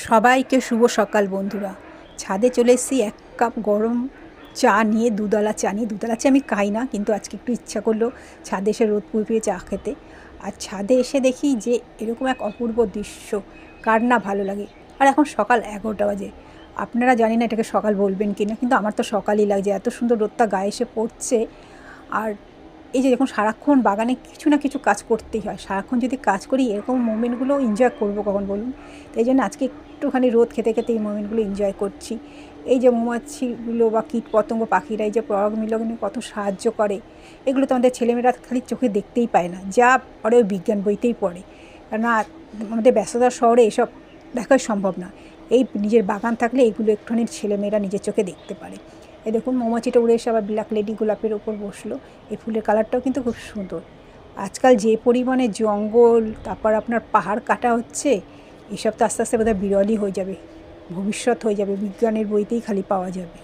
সবাইকে শুভ সকাল বন্ধুরা। ছাদে চলে এসেছি এক কাপ গরম চা নিয়ে, দুধওয়ালা চা নিয়ে। দুধওয়ালা চা আমি খাই না, কিন্তু আজকে একটু ইচ্ছা করলো ছাদে এসে রোদ পুড়িয়ে চা খেতে। আর ছাদে এসে দেখি যে এরকম এক অপূর্ব দৃশ্য, কার না ভালো লাগে। আর এখন সকাল 11টা বাজে। আপনারা জানি না এটাকে সকাল বলবেন কি না, কিন্তু আমার তো সকালই লাগছে, এত সুন্দর রোদটা গায়ে এসে পড়ছে। আর এই যে দেখুন, সারাক্ষণ বাগানে কিছু না কিছু কাজ করতেই হয়। সারাক্ষণ যদি কাজ করি, এরকম মোমেন্টগুলো এনজয় করবো কখন বলুন? তাই জন্য আজকে একটুখানি রোদ খেতে খেতে এই মোমেন্টগুলো এনজয় করছি। এই যে মৌমাছিগুলো বা কীট পতঙ্গ পাখিরা এই যে পরাগ মিলনে কত সাহায্য করে, এগুলো তো আমাদের ছেলেমেয়েরা খালি চোখে দেখতেই পায় না, যা পড়ে ওই বিজ্ঞান বইতেই পড়ে। কেননা আমাদের ব্যস্ততার শহরে এসব দেখাই সম্ভব না। এই নিজের বাগান থাকলে এগুলো একটুখানি ছেলেমেয়েরা নিজের চোখে দেখতে পারে। এই দেখুন, মৌমাছিটা উড়ে এসে আবার ব্ল্যাক লেডি গোলাপের ওপর বসলো। এই ফুলের কালারটাও কিন্তু খুব সুন্দর। আজকাল যে পরিমাণে জঙ্গল, তারপর আপনার পাহাড় কাটা হচ্ছে, এসব তো আস্তে আস্তে বোধহয় বিরলই হয়ে যাবে, ভবিষ্যৎ হয়ে যাবে, বিজ্ঞানের বইতেই খালি পাওয়া যাবে।